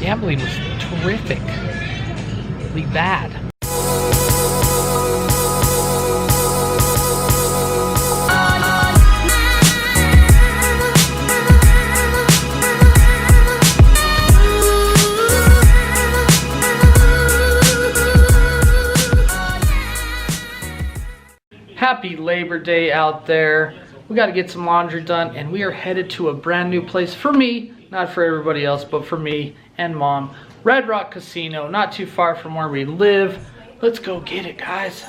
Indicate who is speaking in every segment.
Speaker 1: Gambling was terrifically bad. Happy Labor Day out there. We got to get some laundry done, and we are headed to a brand new place for me, not for everybody else, but for me and Mom. Red Rock Casino, not too far from where we live. Let's go get it, guys.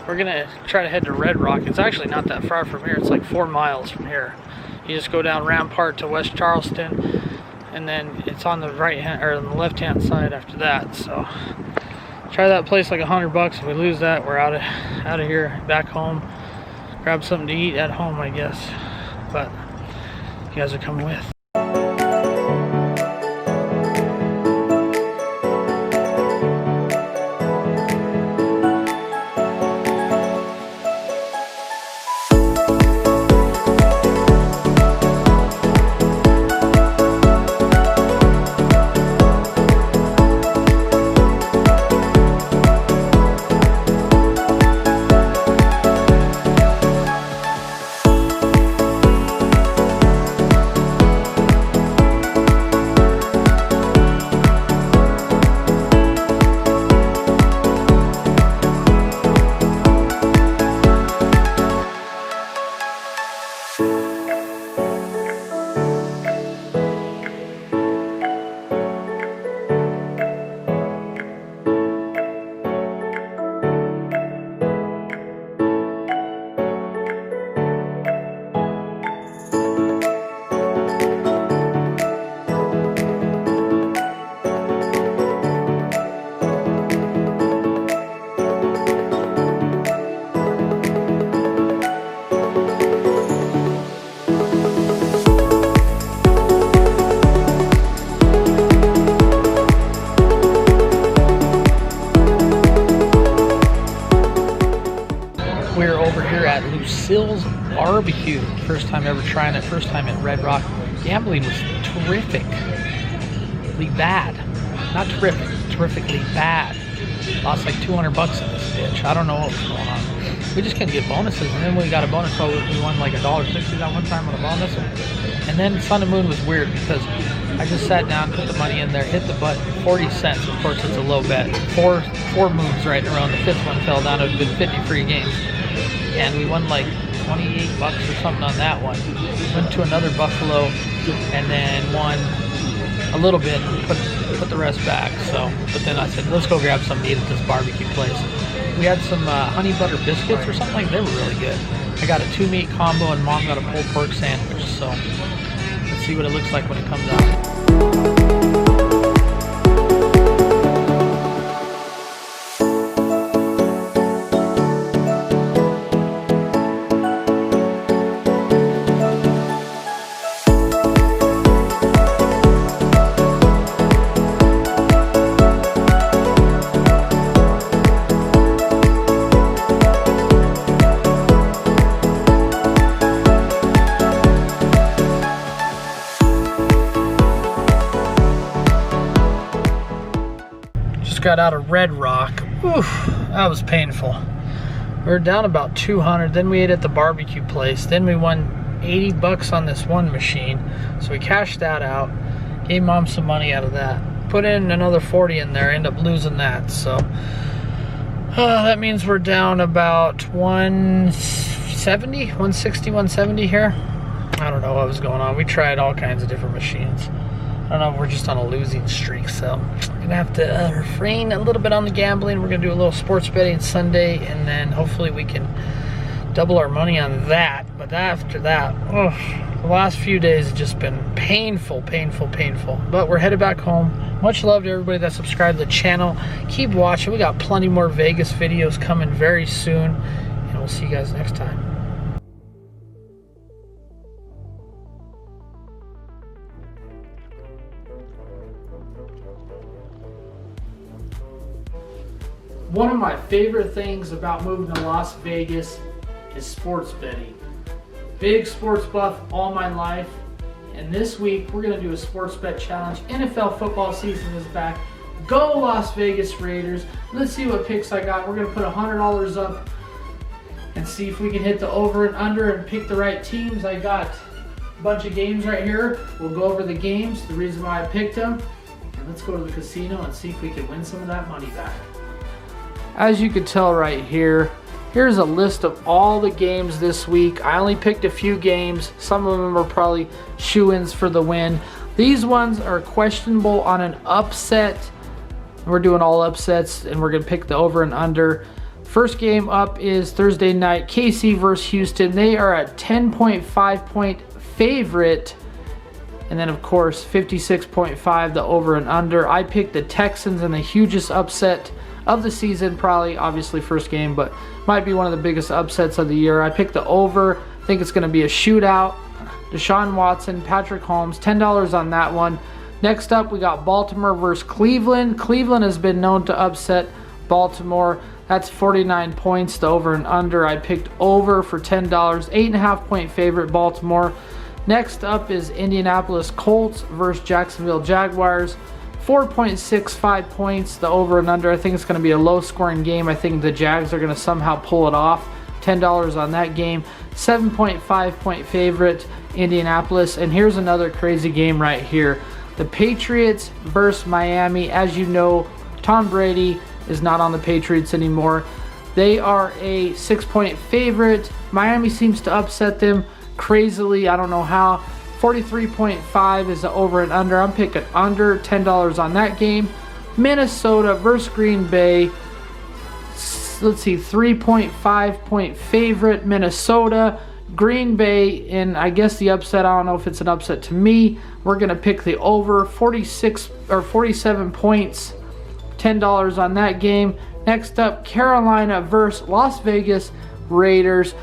Speaker 1: We're gonna try to head to Red Rock. It's actually not that far from here. It's like 4 miles from here. You just go down Rampart to West Charleston, and then it's on the right hand or on the left hand side after that. So try that place, like $100. If we lose that, we're out of here, back home. Grab something to eat at home, I guess. But you guys are coming with. We're over here at Lucille's Barbecue. First time ever trying it. First time at Red Rock. Gambling was terrifically bad. Not terrific, terrifically bad. Lost like $200 in this bitch. I don't know what was going on. We just couldn't get bonuses, and then we got a bonus code. We won like $1.60 that one time on a bonus. And then Sun and Moon was weird because I just sat down, put the money in there, hit the button, 40 cents. Of course, it's a low bet. Four moves right around. The fifth one fell down. It would have been 50 free games. And we won like $28 or something on that one. Went to another Buffalo and then won a little bit and put the rest back. So, but then I said, let's go grab something to eat at this barbecue place. We had some honey butter biscuits or something like that. They were really good. I got a 2-meat combo and Mom got a pulled pork sandwich. So let's see what it looks like when it comes out. Got out of Red Rock. Oof, that was painful. We were down about 200. Then we ate at the barbecue place. Then we won $80 on this one machine. So we cashed that out. Gave Mom some money out of that. Put in another 40 in there. Ended up losing that. So that means we're down about 170, 160, 170 here. I don't know what was going on. We tried all kinds of different machines. I don't know if we're just on a losing streak, so I'm gonna have to refrain a little bit on the gambling. We're gonna do a little sports betting Sunday, and then hopefully we can double our money on that. But after that, the last few days have just been painful. But we're headed back home. Much love to everybody that subscribed to the channel. Keep watching. We got plenty more Vegas videos coming very soon, and we'll see you guys next time. One of my favorite things about moving to Las Vegas is sports betting. Big sports buff all my life, and this week we're gonna do a sports bet challenge. NFL football season is back. Go Las Vegas Raiders. Let's see what picks I got. We're gonna put $100 up and see if we can hit the over and under and pick the right teams. I got a bunch of games right here. We'll go over the games, the reason why I picked them, and let's go to the casino and see if we can win some of that money back. As you can tell right here, here's a list of all the games this week. I only picked a few games. Some of them are probably shoo-ins for the win. These ones are questionable on an upset. We're doing all upsets, and we're gonna pick the over and under. First game up is Thursday night, KC versus Houston. They are a 10.5 point favorite. And then of course, 56.5, the over and under. I picked the Texans in the hugest upset of the season, probably obviously first game, but might be one of the biggest upsets of the year. I picked the over. I think it's gonna be a shootout. Deshaun Watson, Patrick Holmes, $10 on that one. Next up, we got Baltimore versus Cleveland. Cleveland has been known to upset Baltimore. That's 49 points, the over and under. I picked over for $10, 8.5 point favorite, Baltimore. Next up is Indianapolis Colts versus Jacksonville Jaguars. 4.65 points, the over and under. I think it's going to be a low scoring game. I think the Jags are going to somehow pull it off. $10 on that game. 7.5 point favorite, Indianapolis. And here's another crazy game right here. The Patriots versus Miami. As you know, Tom Brady is not on the Patriots anymore. They are a 6 point favorite. Miami seems to upset them crazily. I don't know how. 43.5 is the over and under. I'm picking under, $10 on that game. Minnesota versus Green Bay. Let's see, 3.5 point favorite, Minnesota. Green Bay, and I guess the upset, I don't know if it's an upset to me. We're going to pick the over, 46 or 47 points, $10 on that game. Next up, Carolina versus Las Vegas Raiders.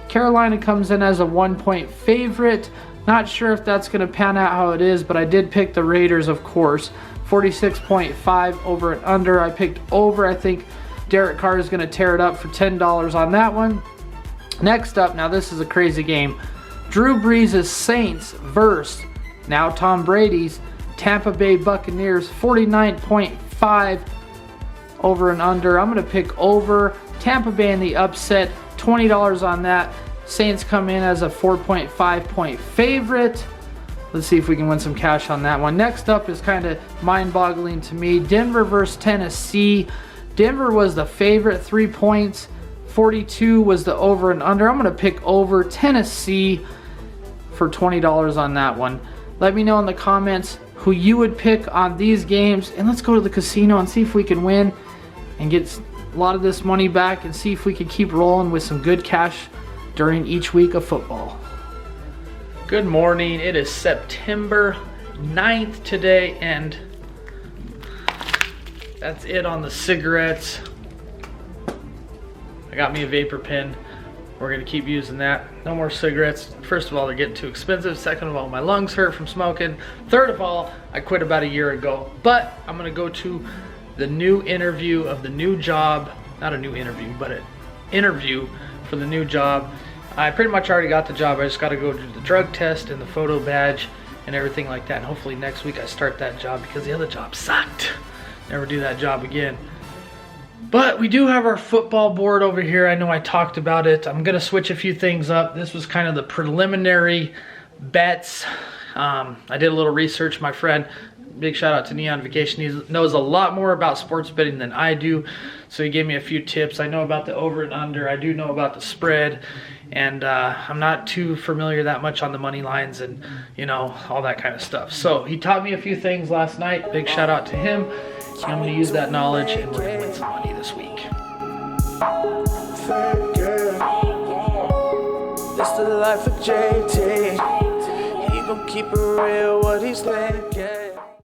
Speaker 1: Carolina comes in as a 1 point favorite. Not sure if that's going to pan out how it is, but I did pick the Raiders, of course. 46.5 over and under. I picked over. I think Derek Carr is going to tear it up for $10 on that one. Next up, now this is a crazy game. Drew Brees' Saints versus now Tom Brady's Tampa Bay Buccaneers. 49.5 over and under. I'm going to pick over. Tampa Bay in the upset. $20 on that. Saints come in as a 4.5 point favorite. Let's see if we can win some cash on that one. Next up is kind of mind-boggling to me. Denver versus Tennessee. Denver was the favorite, 3 points. 42 was the over and under. I'm going to pick over Tennessee for $20 on that one. Let me know in the comments who you would pick on these games. And let's go to the casino and see if we can win and get a lot of this money back and see if we can keep rolling with some good cash during each week of football. Good morning. It is September 9th today, and that's it on the cigarettes. I got me a vapor pen. We're gonna keep using that. No more cigarettes. First of all, they're getting too expensive. Second of all, my lungs hurt from smoking. Third of all, I quit about a year ago. But I'm gonna go to the new interview of the new job. Not a new interview, but an interview for the new job. I pretty much already got the job. I just gotta go do the drug test and the photo badge and everything like that. And hopefully next week I start that job because the other job sucked. Never do that job again. But we do have our football board over here. I know I talked about it. I'm gonna switch a few things up. This was kind of the preliminary bets. I did a little research. My friend, big shout out to Neon Vacation. He knows a lot more about sports betting than I do. So he gave me a few tips. I know about the over and under. I do know about the spread. And I'm not too familiar that much on the money lines and, you know, all that kind of stuff. So he taught me a few things last night. Big shout out to him. I'm going to use that knowledge and we're going to win some money this week.
Speaker 2: This the life of JT. He gon' keep it real what he's thinking.